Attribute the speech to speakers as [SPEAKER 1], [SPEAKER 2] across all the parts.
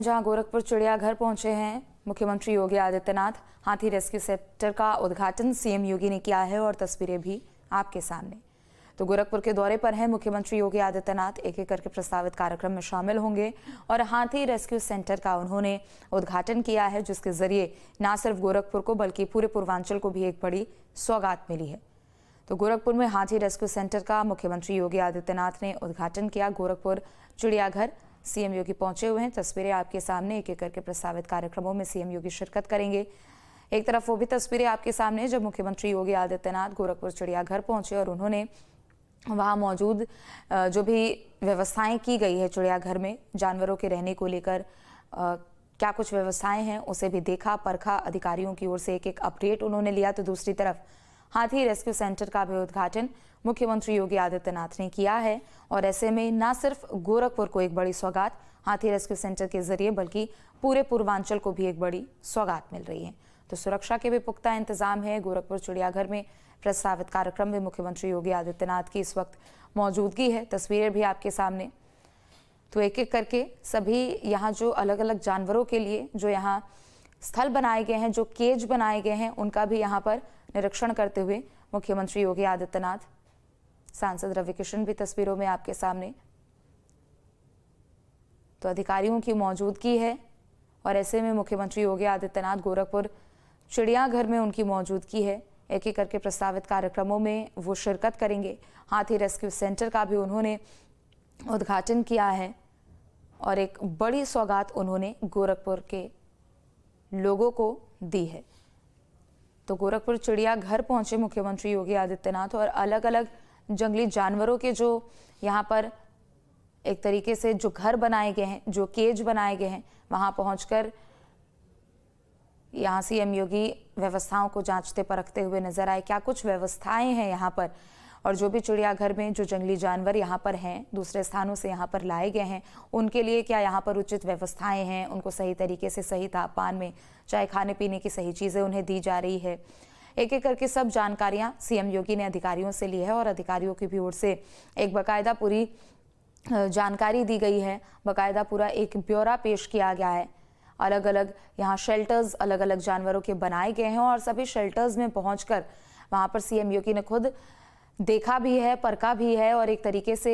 [SPEAKER 1] जहां गोरखपुर चिड़ियाघर पहुंचे हैं मुख्यमंत्री योगी आदित्यनाथ। हाथी रेस्क्यू सेंटर का उद्घाटन सीएम योगी ने किया है और तस्वीरें भी आपके सामने। तो गोरखपुर के दौरे पर हैं मुख्यमंत्री योगी आदित्यनाथ। एक एक करके प्रस्तावित कार्यक्रम में शामिल होंगे और हाथी रेस्क्यू सेंटर का उन्होंने उद्घाटन किया है, जिसके जरिए न सिर्फ गोरखपुर को बल्कि पूरे पूर्वांचल को भी एक बड़ी सौगात मिली है। तो गोरखपुर में हाथी रेस्क्यू सेंटर का मुख्यमंत्री योगी आदित्यनाथ ने उद्घाटन किया। गोरखपुर चिड़ियाघर सीएम योगी पहुंचे हुए हैं। तस्वीरें आपके सामने। एक एक करके प्रस्तावित कार्यक्रमों में सीएम योगी शिरकत करेंगे। एक तरफ वो भी तस्वीरें आपके सामने जब मुख्यमंत्री योगी आदित्यनाथ गोरखपुर चिड़ियाघर पहुंचे और उन्होंने वहां मौजूद जो भी व्यवस्थाएं की गई है चिड़ियाघर में जानवरों के रहने को लेकर क्या कुछ व्यवस्थाएं हैं उसे भी देखा, परखा। अधिकारियों की ओर से एक एक अपडेट उन्होंने लिया। तो दूसरी तरफ हाथी रेस्क्यू सेंटर का भी उद्घाटन मुख्यमंत्री योगी आदित्यनाथ ने किया है और ऐसे में न सिर्फ गोरखपुर को एक बड़ी सौगात हाथी रेस्क्यू सेंटर के जरिए बल्कि पूरे पूर्वांचल को भी एक बड़ी सौगात मिल रही है। तो सुरक्षा के भी पुख्ता इंतजाम है। गोरखपुर चिड़ियाघर में प्रस्तावित कार्यक्रम में मुख्यमंत्री योगी आदित्यनाथ की इस वक्त मौजूदगी है। तस्वीरें भी आपके सामने। तो एक एक करके सभी यहाँ जो अलग अलग जानवरों के लिए जो यहाँ स्थल बनाए गए हैं, जो केज बनाए गए हैं, उनका भी यहाँ पर निरीक्षण करते हुए मुख्यमंत्री योगी आदित्यनाथ। सांसद रवि किशन भी तस्वीरों में आपके सामने। तो अधिकारियों की मौजूदगी है और ऐसे में मुख्यमंत्री योगी आदित्यनाथ गोरखपुर चिड़ियाघर में उनकी मौजूदगी है। एक एक करके प्रस्तावित कार्यक्रमों में वो शिरकत करेंगे। हाथी रेस्क्यू सेंटर का भी उन्होंने उद्घाटन किया है और एक बड़ी सौगात उन्होंने गोरखपुर के लोगों को दी है। तो गोरखपुर चिड़ियाघर पहुंचे मुख्यमंत्री योगी आदित्यनाथ और अलग अलग जंगली जानवरों के जो यहाँ पर एक तरीके से जो घर बनाए गए हैं, जो केज बनाए गए हैं, वहां पहुंचकर यहाँ सीएम योगी व्यवस्थाओं को जांचते परखते हुए नजर आए। क्या कुछ व्यवस्थाएं हैं यहाँ पर और जो भी चिड़ियाघर में जो जंगली जानवर यहाँ पर हैं, दूसरे स्थानों से यहाँ पर लाए गए हैं, उनके लिए क्या यहाँ पर उचित व्यवस्थाएं हैं, उनको सही तरीके से सही तापमान में चाहे खाने पीने की सही चीज़ें उन्हें दी जा रही है। एक एक करके सब जानकारियाँ सीएम योगी ने अधिकारियों से ली है और अधिकारियों की भी ओर से एक बाकायदा पूरी जानकारी दी गई है। बाकायदा पूरा एक ब्यौरा पेश किया गया है। अलग अलग यहाँ शेल्टर्स अलग अलग जानवरों के बनाए गए हैं और सभी शेल्टर्स में पहुंचकर वहाँ पर सीएम योगी ने खुद देखा भी है, परखा भी है और एक तरीके से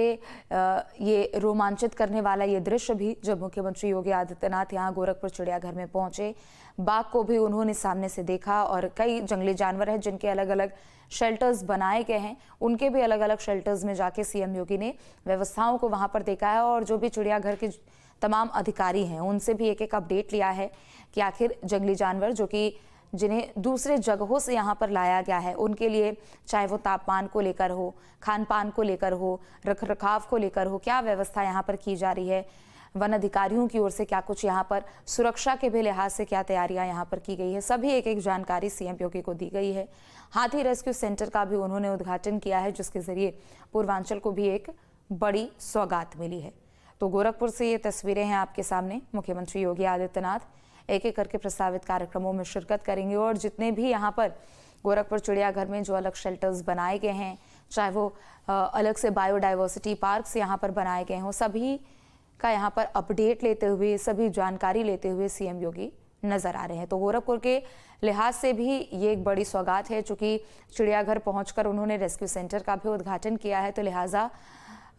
[SPEAKER 1] ये रोमांचित करने वाला ये दृश्य भी जब मुख्यमंत्री योगी आदित्यनाथ यहाँ गोरखपुर चिड़ियाघर में पहुंचे, बाघ को भी उन्होंने सामने से देखा और कई जंगली जानवर हैं जिनके अलग अलग शेल्टर्स बनाए गए हैं, उनके भी अलग अलग शेल्टर्स में जाके सीएम योगी ने व्यवस्थाओं को वहां पर देखा है और जो भी चिड़ियाघर के तमाम अधिकारी हैं उनसे भी एक एक अपडेट लिया है कि आखिर जंगली जानवर जो कि जिन्हें दूसरे जगहों से यहाँ पर लाया गया है उनके लिए चाहे वो तापमान को लेकर हो, खान पान को लेकर हो, रख रखाव को लेकर हो, क्या व्यवस्था यहाँ पर की जा रही है। वन अधिकारियों की ओर से क्या कुछ यहाँ पर सुरक्षा के भी लिहाज से क्या तैयारियां यहाँ पर की गई है, सभी एक एक जानकारी सीएम योगी को दी गई है। हाथी रेस्क्यू सेंटर का भी उन्होंने उद्घाटन किया है जिसके जरिए पूर्वांचल को भी एक बड़ी सौगात मिली है। तो गोरखपुर से ये तस्वीरें हैं आपके सामने। मुख्यमंत्री योगी आदित्यनाथ एक एक करके प्रस्तावित कार्यक्रमों में शिरकत करेंगे और जितने भी यहाँ पर गोरखपुर चिड़ियाघर में जो अलग शेल्टर्स बनाए गए हैं, चाहे वो अलग से बायोडाइवर्सिटी पार्क्स यहाँ पर बनाए गए हों, सभी का यहाँ पर अपडेट लेते हुए, सभी जानकारी लेते हुए सीएम योगी नजर आ रहे हैं। तो गोरखपुर के लिहाज से भी ये एक बड़ी सौगात है। चूंकि चिड़ियाघर पहुंचकर उन्होंने रेस्क्यू सेंटर का भी उद्घाटन किया है, तो लिहाजा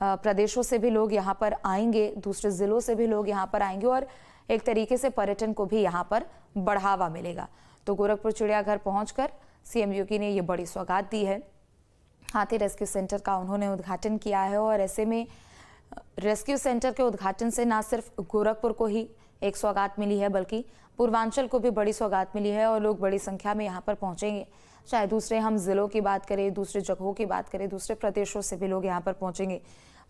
[SPEAKER 1] प्रदेशों से भी लोग यहाँ पर आएंगे, दूसरे जिलों से भी लोग यहाँ पर आएंगे और एक तरीके से पर्यटन को भी यहाँ पर बढ़ावा मिलेगा। तो गोरखपुर चिड़ियाघर पहुंचकर सीएम योगी ने ये बड़ी सौगात दी है। हाथी रेस्क्यू सेंटर का उन्होंने उद्घाटन किया है और ऐसे में रेस्क्यू सेंटर के उद्घाटन से न सिर्फ गोरखपुर को ही एक सौगात मिली है बल्कि पूर्वांचल को भी बड़ी सौगात मिली है और लोग बड़ी संख्या में यहाँ पर पहुंचेंगे। चाहे दूसरे हम जिलों की बात करें, दूसरे जगहों की बात करें, दूसरे प्रदेशों से भी लोग यहाँ पर पहुंचेंगे।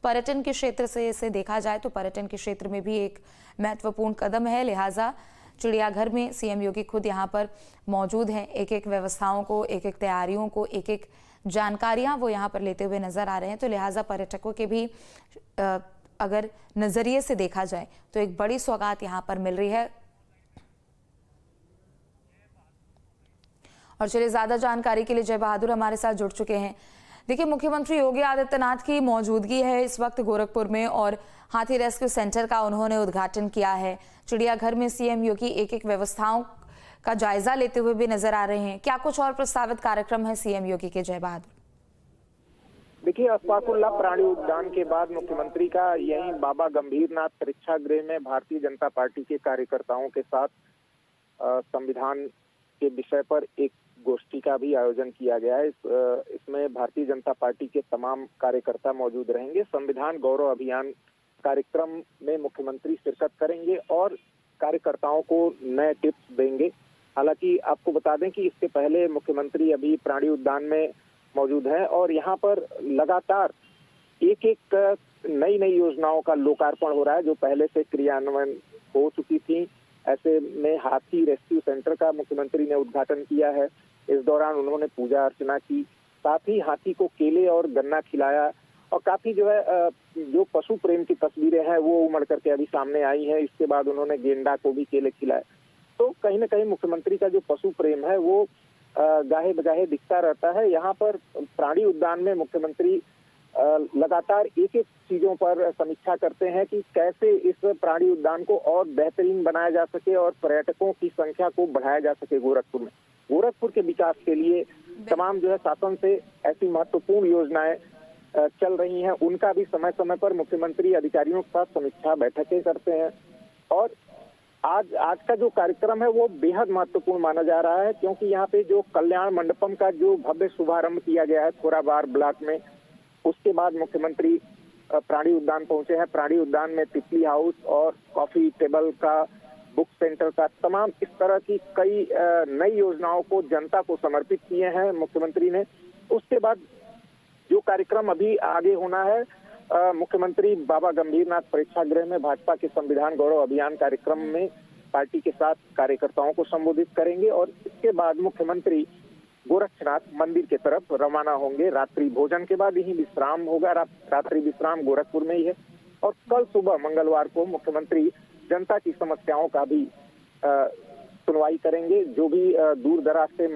[SPEAKER 1] पर्यटन के क्षेत्र से इसे देखा जाए तो पर्यटन के क्षेत्र में भी एक महत्वपूर्ण कदम है। लिहाजा चिड़ियाघर में सीएम योगी खुद यहाँ पर मौजूद हैं। एक एक व्यवस्थाओं को, एक एक तैयारियों को, एक एक जानकारियां वो यहाँ पर लेते हुए नजर आ रहे हैं। तो लिहाजा पर्यटकों के भी अगर नजरिए से देखा जाए तो एक बड़ी सौगात यहाँ पर मिल रही है। और चलिए ज्यादा जानकारी के लिए जय बहादुर हमारे साथ जुड़ चुके हैं। देखिए, मुख्यमंत्री योगी आदित्यनाथ की मौजूदगी है इस वक्त गोरखपुर में और हाथी रेस्क्यू सेंटर का उन्होंने उद्घाटन किया है। चिड़ियाघर में सीएम योगी एक एक व्यवस्थाओं का जायजा लेते हुए भी नजर आ रहे हैं। क्या कुछ और प्रस्तावित कार्यक्रम है सीएम योगी के, जय बहादुर?
[SPEAKER 2] देखिए, अशफाकुल्लाह प्राणी उद्यान के बाद मुख्यमंत्री का यहीं बाबा गंभीरनाथ प्रेक्षागृह में भारतीय जनता पार्टी के कार्यकर्ताओं के साथ संविधान के विषय पर एक गोष्ठी का भी आयोजन किया गया है। इसमें भारतीय जनता पार्टी के तमाम कार्यकर्ता मौजूद रहेंगे। संविधान गौरव अभियान कार्यक्रम में मुख्यमंत्री शिरकत करेंगे और कार्यकर्ताओं को नए टिप्स देंगे। हालांकि आपको बता दें कि इससे पहले मुख्यमंत्री अभी प्राणी उद्यान में मौजूद है और यहाँ पर लगातार एक एक नई नई योजनाओं का लोकार्पण हो रहा है जो पहले से क्रियान्वयन हो चुकी थी। ऐसे में हाथी रेस्क्यू सेंटर का मुख्यमंत्री ने उद्घाटन किया है। इस दौरान उन्होंने पूजा अर्चना की, साथ ही हाथी को केले और गन्ना खिलाया और काफी जो पशु प्रेम की तस्वीरें हैं वो उमड़ करके अभी सामने आई हैं। इसके बाद उन्होंने गेंडा को भी केले खिलाए। तो कहीं न कहीं मुख्यमंत्री का जो पशु प्रेम है वो गाहे बगाहे दिखता रहता है। यहाँ पर प्राणी उद्यान में मुख्यमंत्री लगातार एक एक चीजों पर समीक्षा करते हैं कि कैसे इस प्राणी उद्यान को और बेहतरीन बनाया जा सके और पर्यटकों की संख्या को बढ़ाया जा सके। गोरखपुर में गोरखपुर के विकास के लिए तमाम शासन से ऐसी महत्वपूर्ण योजनाएं चल रही हैं, उनका भी समय समय पर मुख्यमंत्री अधिकारियों के साथ समीक्षा बैठकें करते हैं। और आज का जो कार्यक्रम है वो बेहद महत्वपूर्ण माना जा रहा है, क्योंकि यहाँ पे जो कल्याण मंडपम का जो भव्य शुभारंभ किया गया है थोराबार ब्लॉक में, उसके बाद मुख्यमंत्री प्राणी उद्यान पहुंचे हैं। प्राणी उद्यान में तितली हाउस और कॉफी टेबल का, बुक सेंटर का, तमाम इस तरह की कई नई योजनाओं को जनता को समर्पित किए हैं मुख्यमंत्री ने। उसके बाद जो कार्यक्रम अभी आगे होना है, मुख्यमंत्री बाबा गंभीरनाथ प्रेक्षागृह में भाजपा के संविधान गौरव अभियान कार्यक्रम में पार्टी के साथ कार्यकर्ताओं को संबोधित करेंगे और इसके बाद मुख्यमंत्री गोरक्षनाथ मंदिर की तरफ रवाना होंगे। रात्रि भोजन के बाद यही विश्राम होगा। रात्रि विश्राम गोरखपुर में ही है और कल सुबह मंगलवार को मुख्यमंत्री जनता की समस्याओं का भी सुनवाई करेंगे। जो भी दूर दराज से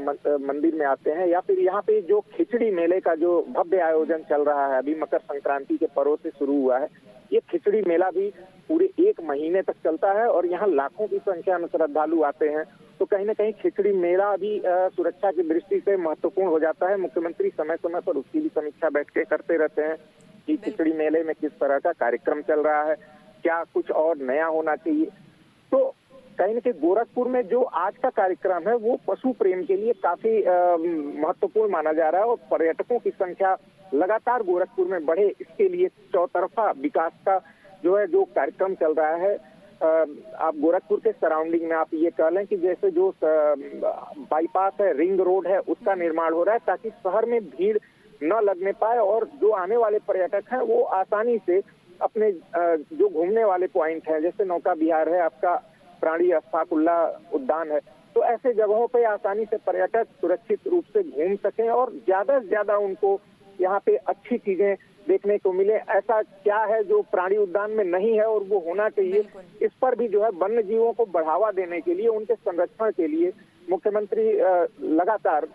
[SPEAKER 2] मंदिर में आते हैं या फिर यहाँ पे जो खिचड़ी मेले का जो भव्य आयोजन चल रहा है, अभी मकर संक्रांति के पर्व से शुरू हुआ है, ये खिचड़ी मेला भी पूरे 1 महीने तक चलता है और यहाँ लाखों की संख्या में श्रद्धालु आते हैं। तो कहीं न कहीं खिचड़ी मेला भी सुरक्षा की दृष्टि से महत्वपूर्ण हो जाता है। मुख्यमंत्री समय समय पर उसकी भी समीक्षा बैठकें करते रहते हैं कि खिचड़ी मेले में किस तरह का कार्यक्रम चल रहा है, क्या कुछ और नया होना चाहिए। तो कहीं न कहीं गोरखपुर में जो आज का कार्यक्रम है वो पशु प्रेम के लिए काफी महत्वपूर्ण माना जा रहा है और पर्यटकों की संख्या लगातार गोरखपुर में बढ़े, इसके लिए चौतरफा विकास का जो कार्यक्रम चल रहा है। आप गोरखपुर के सराउंडिंग में आप ये कह लें कि जैसे जो बाईपास है, रिंग रोड है, उसका निर्माण हो रहा है ताकि शहर में भीड़ न लगने पाए और जो आने वाले पर्यटक हैं वो आसानी से अपने जो घूमने वाले पॉइंट हैं, जैसे नौका विहार है, आपका प्राणी अशफाकुल्लाह उद्यान है, तो ऐसे जगहों पे आसानी से पर्यटक सुरक्षित रूप से घूम सकें और ज्यादा से ज्यादा उनको यहाँ पे अच्छी चीजें देखने को मिले। ऐसा क्या है जो प्राणी उद्यान में नहीं है और वो होना चाहिए, इस पर भी वन्य जीवों को बढ़ावा देने के लिए, उनके संरक्षण के लिए मुख्यमंत्री लगातार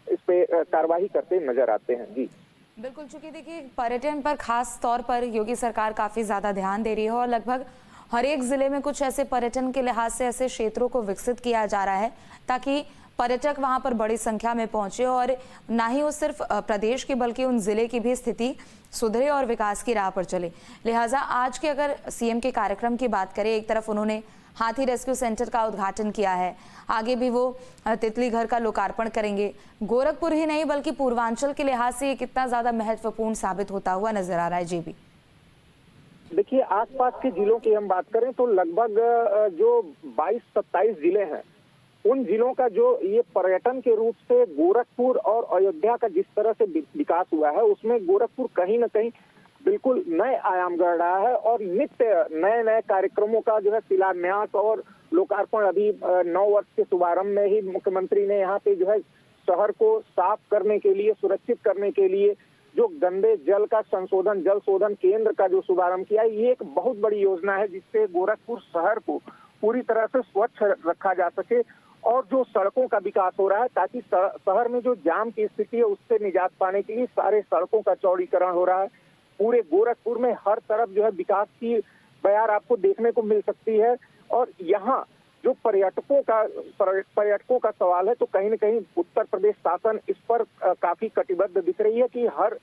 [SPEAKER 2] इस पे कार्रवाई करते नजर आते हैं। जी
[SPEAKER 1] बिल्कुल, चूंकि देखिए पर्यटन पर खास तौर पर योगी सरकार काफी ज्यादा ध्यान दे रही है और लगभग हर एक जिले में कुछ ऐसे पर्यटन के लिहाज से ऐसे क्षेत्रों को विकसित किया जा रहा है ताकि पर्यटक वहां पर बड़ी संख्या में पहुंचे और ना ही वो सिर्फ प्रदेश की बल्कि उन जिले की भी स्थिति सुधरे और विकास की राह पर चले। लिहाजा आज के अगर सीएम के कार्यक्रम की बात करें, एक तरफ उन्होंने हाथी रेस्क्यू सेंटर का उद्घाटन किया है, आगे भी वो तितली घर का लोकार्पण करेंगे। गोरखपुर ही नहीं बल्कि पूर्वांचल के लिहाज से ये कितना ज्यादा महत्वपूर्ण साबित होता हुआ नजर आ रहा है। जी भी
[SPEAKER 2] देखिए, आसपास के जिलों की हम बात करें तो लगभग जो 22-27 जिले हैं, उन जिलों का जो ये पर्यटन के रूप से गोरखपुर और अयोध्या का जिस तरह से विकास हुआ है, उसमें गोरखपुर कहीं न कहीं बिल्कुल नए आयाम गढ़ रहा है और नित्य नए नए कार्यक्रमों का शिलान्यास और लोकार्पण अभी 9 वर्ष के शुभारंभ में ही मुख्यमंत्री ने यहाँ पे शहर को साफ करने के लिए, सुरक्षित करने के लिए जो गंदे जल का संशोधन, जल शोधन केंद्र का जो शुभारंभ किया है, ये एक बहुत बड़ी योजना है जिससे गोरखपुर शहर को पूरी तरह से स्वच्छ रखा जा सके और जो सड़कों का विकास हो रहा है, ताकि शहर में जो जाम की स्थिति है उससे निजात पाने के लिए सारे सड़कों का चौड़ीकरण हो रहा है। पूरे गोरखपुर में हर तरफ जो है विकास की बयार आपको देखने को मिल सकती है। और यहाँ जो पर्यटकों का सवाल है, तो कहीं न कहीं उत्तर प्रदेश शासन इस पर काफी कटिबद्ध दिख रही है कि हर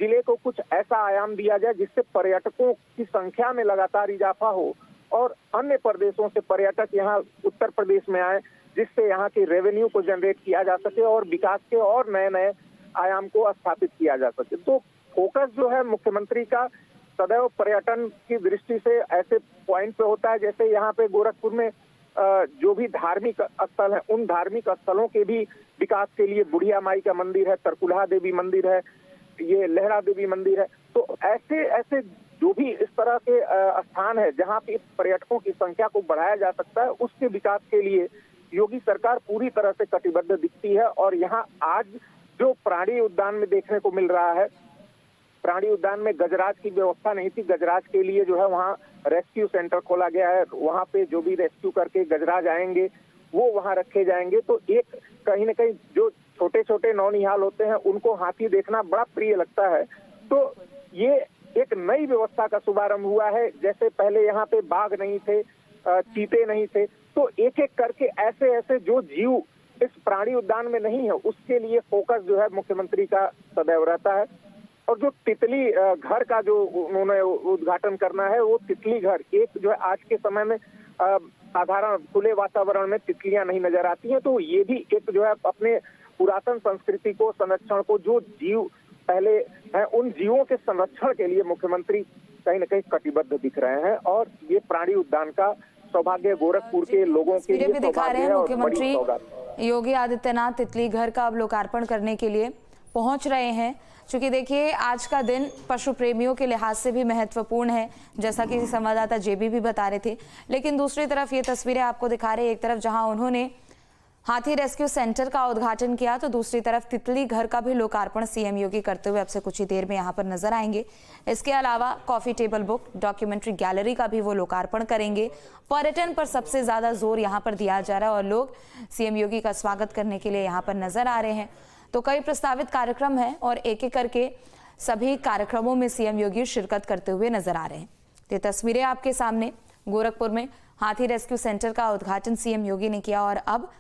[SPEAKER 2] जिले को कुछ ऐसा आयाम दिया जाए जिससे पर्यटकों की संख्या में लगातार इजाफा हो और अन्य प्रदेशों से पर्यटक यहाँ उत्तर प्रदेश में आए, जिससे यहाँ के रेवेन्यू को जनरेट किया जा सके और विकास के और नए नए आयाम को स्थापित किया जा सके। तो फोकस जो है मुख्यमंत्री का सदैव पर्यटन की दृष्टि से ऐसे पॉइंट पे होता है, जैसे यहाँ पे गोरखपुर में जो भी धार्मिक स्थल है, उन धार्मिक स्थलों के भी विकास के लिए बुढ़िया माई का मंदिर है, तरकुलहा देवी मंदिर है, ये लहरा देवी मंदिर है। तो ऐसे ऐसे जो भी इस तरह के स्थान है जहाँ पे पर्यटकों की संख्या को बढ़ाया जा सकता है, उसके विकास के लिए योगी सरकार पूरी तरह से कटिबद्ध दिखती है। और यहाँ आज जो प्राणी उद्यान में देखने को मिल रहा है, प्राणी उद्यान में गजराज की व्यवस्था नहीं थी। गजराज के लिए जो है वहाँ रेस्क्यू सेंटर खोला गया है। वहाँ पे जो भी रेस्क्यू करके गजराज आएंगे वो वहाँ रखे जाएंगे। तो एक कहीं न कहीं जो छोटे छोटे नौनिहाल होते हैं उनको हाथी देखना बड़ा प्रिय लगता है। तो ये एक नई व्यवस्था का शुभारंभ हुआ है। जैसे पहले यहाँ पे बाघ नहीं थे, चीते नहीं थे, तो एक एक करके ऐसे ऐसे जो जीव इस प्राणी उद्यान में नहीं है उसके लिए फोकस जो है मुख्यमंत्री का सदैव रहता है। और जो तितली घर का जो उन्होंने उद्घाटन करना है, वो तितली घर एक जो है आज के समय में साधारण खुले वातावरण में तितलियां नहीं नजर आती हैं, तो ये भी एक जो है अपने पुरातन संस्कृति को, संरक्षण को, जो जीव पहले हैं उन जीवों के संरक्षण के लिए मुख्यमंत्री कहीं न कहीं कटिबद्ध दिख रहे हैं। और ये प्राणी उद्यान का सौभाग्य गोरखपुर के लोगों के लिए
[SPEAKER 1] दिखा रहे हैं। मुख्यमंत्री योगी आदित्यनाथ तितली घर का अब लोकार्पण करने के लिए पहुंच रहे हैं। क्योंकि देखिए आज का दिन पशु प्रेमियों के लिहाज से भी महत्वपूर्ण है, जैसा कि संवाददाता जेबी भी बता रहे थे। लेकिन दूसरी तरफ ये तस्वीरें आपको दिखा रहे हैं, एक तरफ जहां उन्होंने हाथी रेस्क्यू सेंटर का उद्घाटन किया, तो दूसरी तरफ तितली घर का भी लोकार्पण सीएम योगी करते हुए अब से कुछ ही देर में यहाँ पर नजर आएंगे। इसके अलावा coffee table book, documentary gallery का भी वो लोकार्पण करेंगे। पर्यटन पर सबसे ज्यादा जोर यहाँ पर दिया जा रहा है और लोग सीएम योगी का स्वागत करने के लिए यहाँ पर नजर आ रहे हैं। तो कई प्रस्तावित कार्यक्रम हैं और एक एक करके सभी कार्यक्रमों में सीएम योगी शिरकत करते हुए नजर आ रहे हैं। ये तस्वीरें आपके सामने गोरखपुर में हाथी रेस्क्यू सेंटर का उद्घाटन सीएम योगी ने किया और अब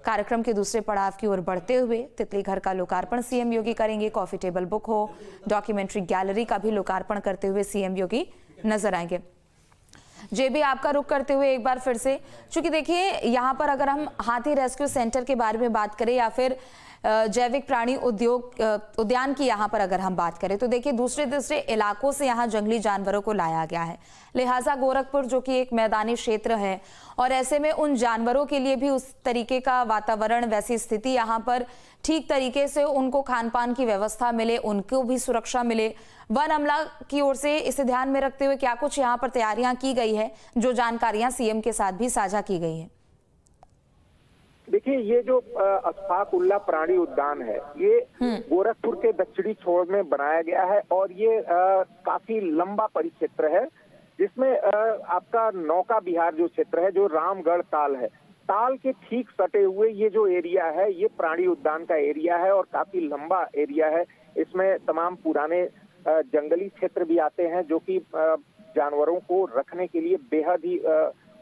[SPEAKER 1] कार्यक्रम के दूसरे पड़ाव की ओर बढ़ते हुए तितली घर का लोकार्पण सीएम योगी करेंगे। कॉफी टेबल बुक हो, डॉक्यूमेंट्री गैलरी का भी लोकार्पण करते हुए सीएम योगी नजर आएंगे। जेबी आपका रुख करते हुए एक बार फिर से, चूंकि देखिए यहाँ पर अगर हम हाथी रेस्क्यू सेंटर के बारे में बात करें या फिर जैविक प्राणी उद्यान की यहाँ पर अगर हम बात करें, तो देखिए दूसरे इलाकों से यहाँ जंगली जानवरों को लाया गया है। लिहाजा गोरखपुर जो कि एक मैदानी क्षेत्र है और ऐसे में उन जानवरों के लिए भी उस तरीके का वातावरण, वैसी स्थिति यहाँ पर ठीक तरीके से उनको खान पान की व्यवस्था मिले, उनको भी सुरक्षा मिले। वन अमला की ओर से इसे ध्यान में रखते हुए क्या कुछ यहाँ पर तैयारियां की गई है, जो जानकारियां सीएम के साथ भी साझा की गई है?
[SPEAKER 2] देखिए, ये जो अशफाक उल्लाह प्राणी उद्यान है, ये गोरखपुर के दक्षिणी छोर में बनाया गया है और ये काफी लंबा परिक्षेत्र है, जिसमें आपका नौका विहार जो क्षेत्र है, जो रामगढ़ ताल है, ताल के ठीक सटे हुए ये जो एरिया है, ये प्राणी उद्यान का एरिया है और काफी लंबा एरिया है। इसमें तमाम पुराने जंगली क्षेत्र भी आते हैं, जो कि जानवरों को रखने के लिए बेहद ही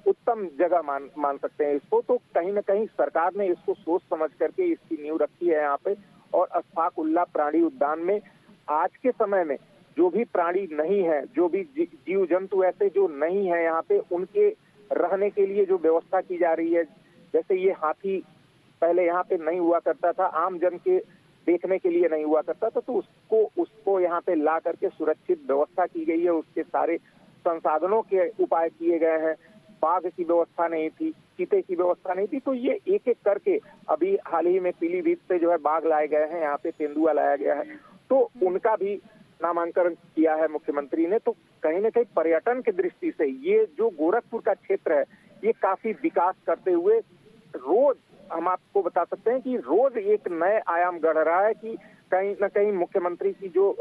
[SPEAKER 2] उत्तम जगह मान सकते हैं इसको। तो कहीं न कहीं सरकार ने इसको सोच समझ करके इसकी नींव रखी है यहाँ पे। और अशफाक उल्लाह प्राणी उद्यान में आज के समय में जो भी प्राणी नहीं है, जो भी जीव जंतु ऐसे जो नहीं है यहाँ पे, उनके रहने के लिए जो व्यवस्था की जा रही है, जैसे ये हाथी पहले यहाँ पे नहीं हुआ करता था, आम जन के देखने के लिए नहीं हुआ करता था, तो उसको यहाँ पे ला करके सुरक्षित व्यवस्था की गई है। उसके सारे संसाधनों के उपाय किए गए हैं। बाघ की व्यवस्था नहीं थी, चीते की व्यवस्था नहीं थी, तो ये एक एक करके अभी हाल ही में पीलीभीत से जो है बाघ लाए गए हैं, यहाँ पे तेंदुआ लाया गया है, तो उनका भी नामांकन किया है मुख्यमंत्री ने। तो कहीं न कहीं पर्यटन की दृष्टि से ये जो गोरखपुर का क्षेत्र है, ये काफी विकास करते हुए रोज हम आपको बता सकते हैं कि रोज एक नए आयाम गढ़ रहा है कि कहीं न कहीं मुख्यमंत्री की जो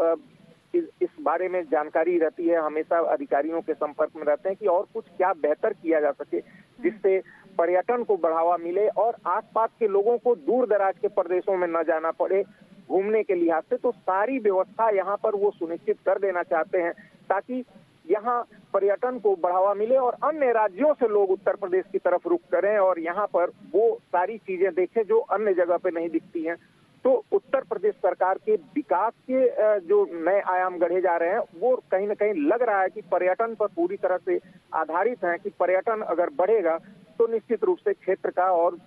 [SPEAKER 2] इस बारे में जानकारी रहती है, हमेशा अधिकारियों के संपर्क में रहते हैं कि और कुछ क्या बेहतर किया जा सके जिससे पर्यटन को बढ़ावा मिले और आसपास के लोगों को दूर दराज के प्रदेशों में न जाना पड़े घूमने के लिहाज से। तो सारी व्यवस्था यहाँ पर वो सुनिश्चित कर देना चाहते हैं ताकि यहाँ पर्यटन को बढ़ावा मिले और अन्य राज्यों से लोग उत्तर प्रदेश की तरफ रुख करें और यहाँ पर वो सारी चीजें देखें जो अन्य जगह पे नहीं दिखती हैं। तो उत्तर प्रदेश सरकार के विकास के जो नए आयाम गढ़े जा रहे हैं वो कहीं ना कहीं लग रहा है कि पर्यटन पर पूरी तरह से आधारित है कि पर्यटन अगर बढ़ेगा तो निश्चित रूप से क्षेत्र का और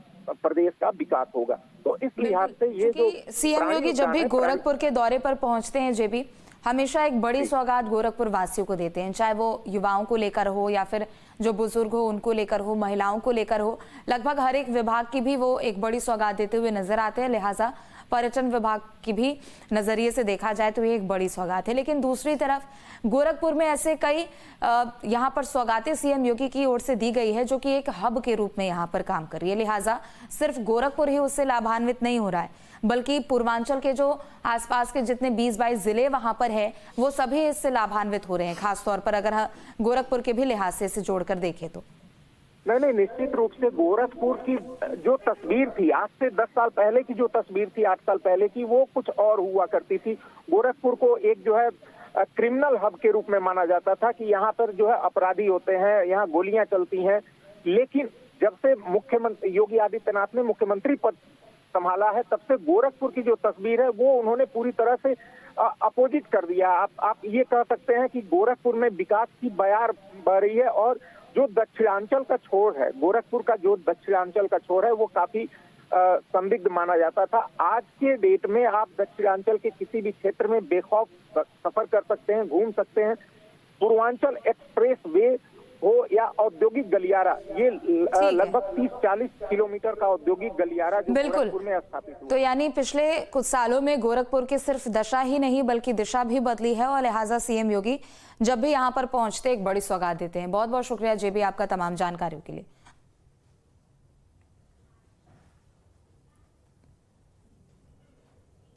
[SPEAKER 2] प्रदेश का विकास होगा। तो इस लिहाज से ये जो
[SPEAKER 1] सीएम योगी जब भी गोरखपुर के दौरे पर पहुंचते हैं जेबी, हमेशा एक बड़ी सौगात गोरखपुर वासियों को देते हैं, चाहे वो युवाओं को लेकर हो या फिर जो बुजुर्ग हो उनको लेकर हो, महिलाओं को लेकर हो। लगभग हर एक विभाग की भी वो एक बड़ी सौगात देते हुए नजर आते हैं। लिहाजा पर्यटन विभाग की भी नजरिए से देखा जाए तो ये एक बड़ी सौगात है। लेकिन दूसरी तरफ गोरखपुर में ऐसे कई यहाँ पर सौगातें सीएम योगी की ओर से दी गई है जो कि एक हब के रूप में यहाँ पर काम कर रही है। लिहाजा सिर्फ गोरखपुर ही उससे लाभान्वित नहीं हो रहा है, बल्कि पूर्वांचल के जो आसपास के जितने 20-22 जिले वहां पर है वो सभी इससे लाभान्वित हो रहे हैं, खासतौर पर अगर गोरखपुर के भी लिहाज से इसे जोड़कर देखें तो।
[SPEAKER 2] नहीं, निश्चित रूप से गोरखपुर की जो तस्वीर थी आज से 10 साल पहले की, जो तस्वीर थी 8 साल पहले की, वो कुछ और हुआ करती थी। गोरखपुर को एक जो है क्रिमिनल हब के रूप में माना जाता था कि यहाँ पर जो है अपराधी होते हैं, यहाँ गोलियां चलती हैं। लेकिन जब से मुख्यमंत्री योगी आदित्यनाथ ने मुख्यमंत्री पद संभाला है तब से गोरखपुर की जो तस्वीर है वो उन्होंने पूरी तरह से अपोजिट कर दिया। आप ये कह सकते हैं कि गोरखपुर में विकास की बयार बह रही है और जो दक्षिणांचल का छोर है, गोरखपुर का जो दक्षिणांचल का छोर है वो काफी संदिग्ध माना जाता था। आज के डेट में आप दक्षिणांचल के किसी भी क्षेत्र में बेखौफ सफर कर सकते हैं, घूम सकते हैं। पूर्वांचल एक्सप्रेस वे हो या औद्योगिक गलियारा, ये लगभग 30-40 किलोमीटर का औद्योगिक गलियारा जो गोरखपुर में स्थापित हुआ।
[SPEAKER 1] तो यानी पिछले कुछ सालों में गोरखपुर की सिर्फ दशा ही नहीं बल्कि दिशा भी बदली है और लिहाजा सीएम योगी जब भी यहाँ पर पहुंचते एक बड़ी सौगात देते हैं। बहुत बहुत शुक्रिया जेबी आपका तमाम जानकारियों के लिए।